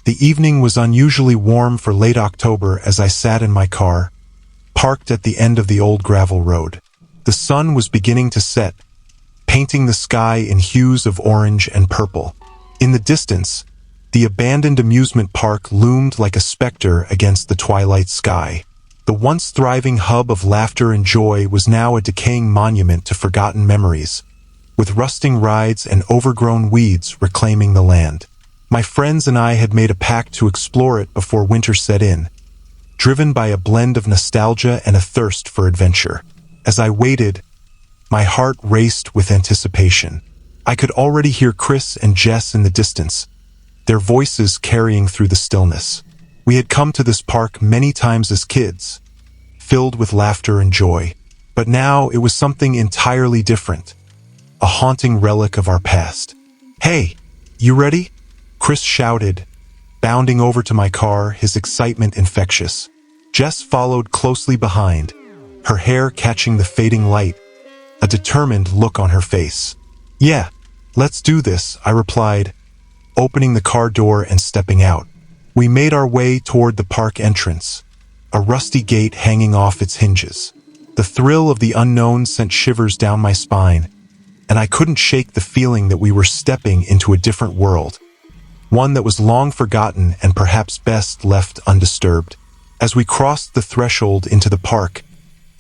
The evening was unusually warm for late October as I sat in my car, parked at the end of the old gravel road. The sun was beginning to set, painting the sky in hues of orange and purple. In the distance, the abandoned amusement park loomed like a specter against the twilight sky. The once thriving hub of laughter and joy was now a decaying monument to forgotten memories, with rusting rides and overgrown weeds reclaiming the land. My friends and I had made a pact to explore it before winter set in, driven by a blend of nostalgia and a thirst for adventure. As I waited, my heart raced with anticipation. I could already hear Chris and Jess in the distance, their voices carrying through the stillness. We had come to this park many times as kids, filled with laughter and joy, but now it was something entirely different, a haunting relic of our past. "Hey, you ready?" Chris shouted, bounding over to my car, his excitement infectious. Jess followed closely behind, her hair catching the fading light, a determined look on her face. "Yeah, let's do this," I replied, opening the car door and stepping out. We made our way toward the park entrance, a rusty gate hanging off its hinges. The thrill of the unknown sent shivers down my spine, and I couldn't shake the feeling that we were stepping into a different world, one that was long forgotten and perhaps best left undisturbed. As we crossed the threshold into the park,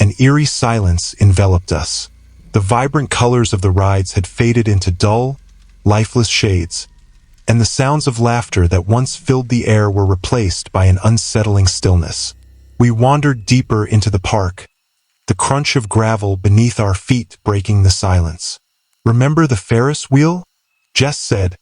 an eerie silence enveloped us. The vibrant colors of the rides had faded into dull, lifeless shades, and the sounds of laughter that once filled the air were replaced by an unsettling stillness. We wandered deeper into the park, the crunch of gravel beneath our feet breaking the silence. "Remember the Ferris wheel?" Jess said,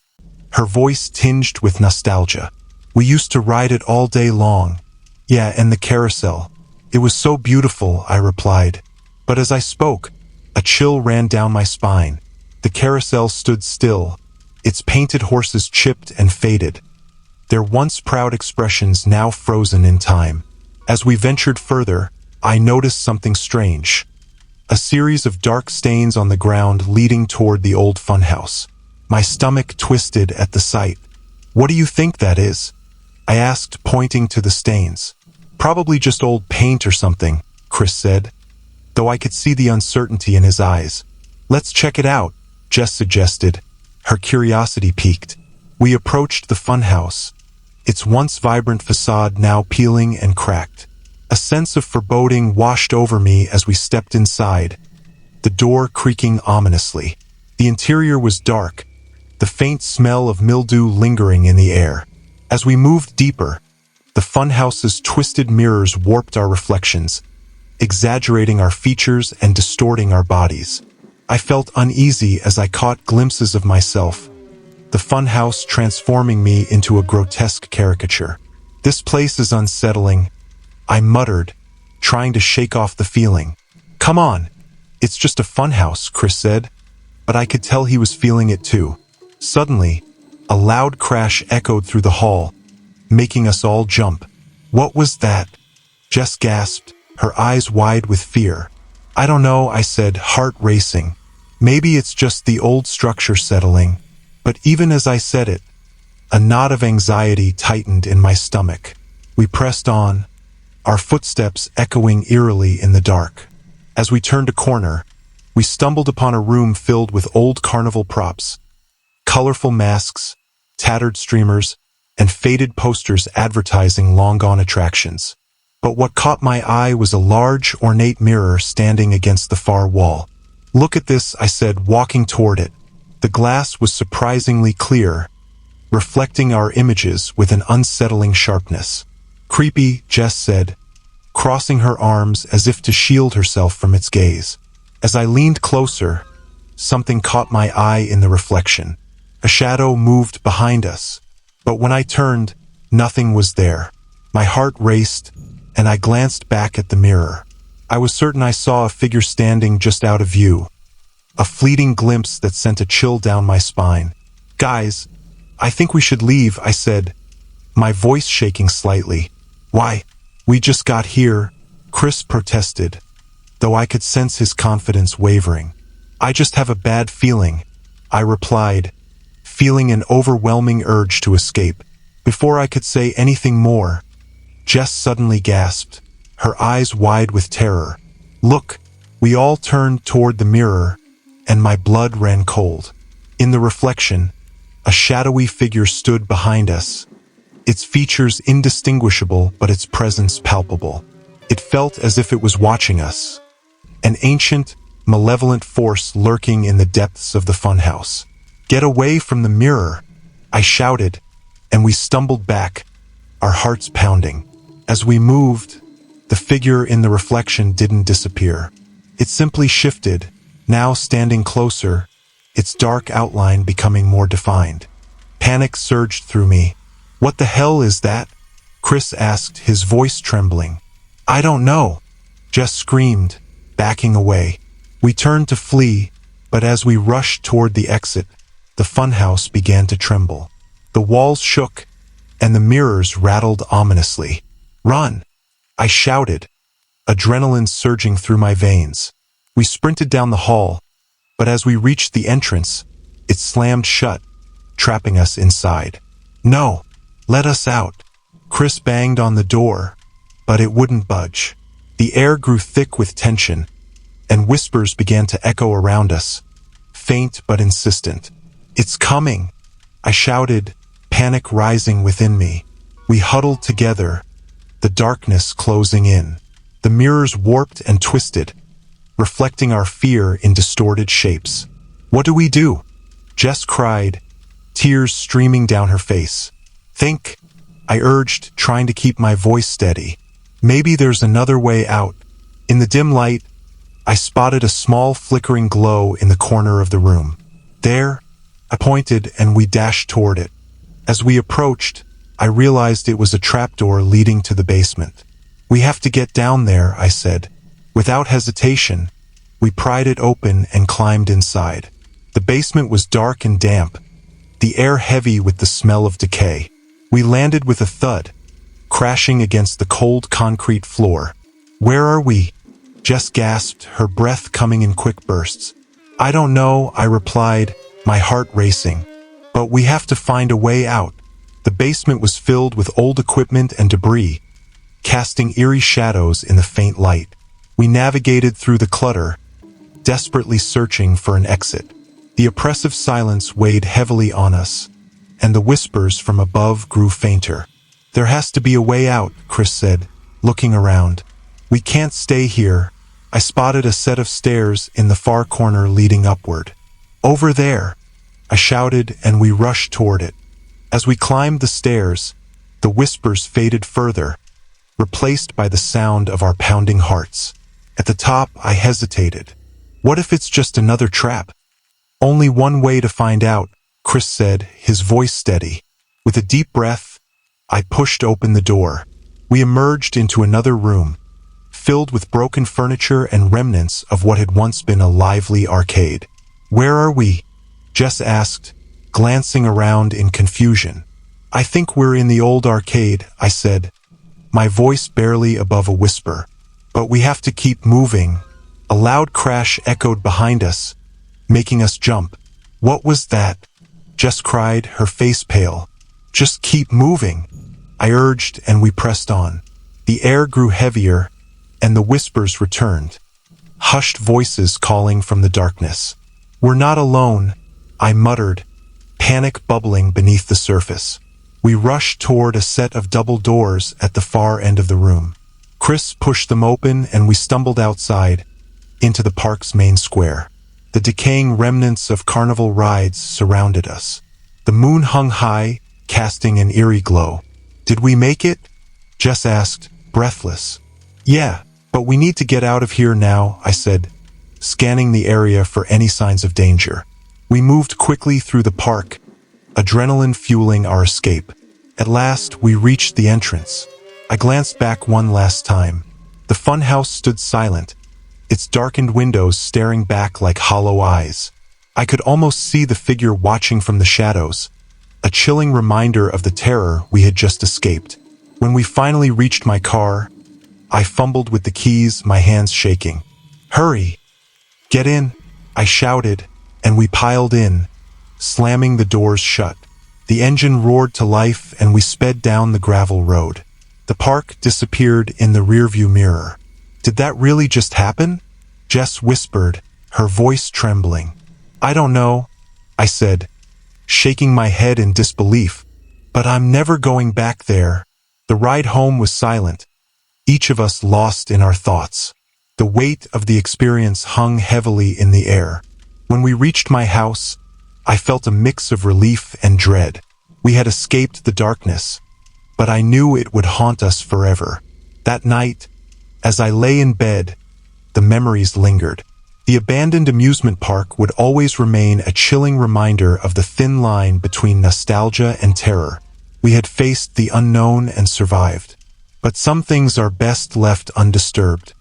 her voice tinged with nostalgia. "We used to ride it all day long." "Yeah, and the carousel. It was so beautiful," I replied. But as I spoke, a chill ran down my spine. The carousel stood still, its painted horses chipped and faded, their once proud expressions now frozen in time. As we ventured further, I noticed something strange. A series of dark stains on the ground leading toward the old funhouse. My stomach twisted at the sight. "What do you think that is?" I asked, pointing to the stains. "Probably just old paint or something," Chris said, though I could see the uncertainty in his eyes. "Let's check it out," Jess suggested, her curiosity piqued. We approached the funhouse, its once vibrant facade now peeling and cracked. A sense of foreboding washed over me as we stepped inside, the door creaking ominously. The interior was dark, the faint smell of mildew lingering in the air. As we moved deeper, the funhouse's twisted mirrors warped our reflections, exaggerating our features and distorting our bodies. I felt uneasy as I caught glimpses of myself, the funhouse transforming me into a grotesque caricature. "This place is unsettling," I muttered, trying to shake off the feeling. "Come on, it's just a funhouse," Chris said, but I could tell he was feeling it too. Suddenly, a loud crash echoed through the hall, making us all jump. "What was that?" Jess gasped, her eyes wide with fear. "I don't know," I said, heart racing. "Maybe it's just the old structure settling." But even as I said it, a knot of anxiety tightened in my stomach. We pressed on, our footsteps echoing eerily in the dark. As we turned a corner, we stumbled upon a room filled with old carnival props, colorful masks, tattered streamers, and faded posters advertising long-gone attractions. But what caught my eye was a large, ornate mirror standing against the far wall. "Look at this," I said, walking toward it. The glass was surprisingly clear, reflecting our images with an unsettling sharpness. "Creepy," Jess said, crossing her arms as if to shield herself from its gaze. As I leaned closer, something caught my eye in the reflection. A shadow moved behind us, but when I turned, nothing was there. My heart raced, and I glanced back at the mirror. I was certain I saw a figure standing just out of view, a fleeting glimpse that sent a chill down my spine. "Guys, I think we should leave," I said, my voice shaking slightly. "Why? We just got here," Chris protested, though I could sense his confidence wavering. "I just have a bad feeling," I replied, feeling an overwhelming urge to escape. Before I could say anything more, Jess suddenly gasped, her eyes wide with terror. "Look!" We all turned toward the mirror, and my blood ran cold. In the reflection, a shadowy figure stood behind us, its features indistinguishable but its presence palpable. It felt as if it was watching us, an ancient, malevolent force lurking in the depths of the funhouse. "Get away from the mirror!" I shouted, and we stumbled back, our hearts pounding. As we moved, the figure in the reflection didn't disappear. It simply shifted, now standing closer, its dark outline becoming more defined. Panic surged through me. "What the hell is that?" Chris asked, his voice trembling. "I don't know," Jess screamed, backing away. We turned to flee, but as we rushed toward the exit, the funhouse began to tremble. The walls shook, and the mirrors rattled ominously. "Run!" I shouted, adrenaline surging through my veins. We sprinted down the hall, but as we reached the entrance, it slammed shut, trapping us inside. "No! Let us out!" Chris banged on the door, but it wouldn't budge. The air grew thick with tension, and whispers began to echo around us, faint but insistent. "It's coming!" I shouted, panic rising within me. We huddled together, the darkness closing in. The mirrors warped and twisted, reflecting our fear in distorted shapes. "What do we do?" Jess cried, tears streaming down her face. "Think," I urged, trying to keep my voice steady. "Maybe there's another way out." In the dim light, I spotted a small flickering glow in the corner of the room. "There," I pointed, and we dashed toward it. As we approached, I realized it was a trapdoor leading to the basement. "We have to get down there," I said. Without hesitation, we pried it open and climbed inside. The basement was dark and damp, the air heavy with the smell of decay. We landed with a thud, crashing against the cold concrete floor. "Where are we?" Jess gasped, her breath coming in quick bursts. "I don't know," I replied, my heart racing. "But we have to find a way out." The basement was filled with old equipment and debris, casting eerie shadows in the faint light. We navigated through the clutter, desperately searching for an exit. The oppressive silence weighed heavily on us, and the whispers from above grew fainter. "There has to be a way out," Chris said, looking around. "We can't stay here." I spotted a set of stairs in the far corner leading upward. "Over there!" I shouted, and we rushed toward it. As we climbed the stairs, the whispers faded further, replaced by the sound of our pounding hearts. At the top, I hesitated. What if it's just another trap? "Only one way to find out," Chris said, his voice steady. With a deep breath, I pushed open the door. We emerged into another room, filled with broken furniture and remnants of what had once been a lively arcade. "Where are we?" Jess asked, glancing around in confusion. "I think we're in the old arcade," I said, my voice barely above a whisper. "But we have to keep moving." A loud crash echoed behind us, making us jump. "What was that?" Jess cried, her face pale. "Just keep moving," I urged, and we pressed on. The air grew heavier, and the whispers returned, hushed voices calling from the darkness. "We're not alone," I muttered, panic bubbling beneath the surface. We rushed toward a set of double doors at the far end of the room. Chris pushed them open, and we stumbled outside, into the park's main square. The decaying remnants of carnival rides surrounded us. The moon hung high, casting an eerie glow. "Did we make it?" Jess asked, breathless. "Yeah, but we need to get out of here now," I said, scanning the area for any signs of danger. We moved quickly through the park, adrenaline fueling our escape. At last, we reached the entrance. I glanced back one last time. The funhouse stood silent, its darkened windows staring back like hollow eyes. I could almost see the figure watching from the shadows, a chilling reminder of the terror we had just escaped. When we finally reached my car, I fumbled with the keys, my hands shaking. "Hurry! Get in!" I shouted, and we piled in, slamming the doors shut. The engine roared to life and we sped down the gravel road. The park disappeared in the rearview mirror. Did that really just happen? Jess whispered, her voice trembling. I don't know, I said, shaking my head in disbelief. But I'm never going back there. The ride home was silent, each of us lost in our thoughts. The weight of the experience hung heavily in the air. When we reached my house, I felt a mix of relief and dread. We had escaped the darkness, but I knew it would haunt us forever. That night, as I lay in bed, the memories lingered. The abandoned amusement park would always remain a chilling reminder of the thin line between nostalgia and terror. We had faced the unknown and survived. But some things are best left undisturbed.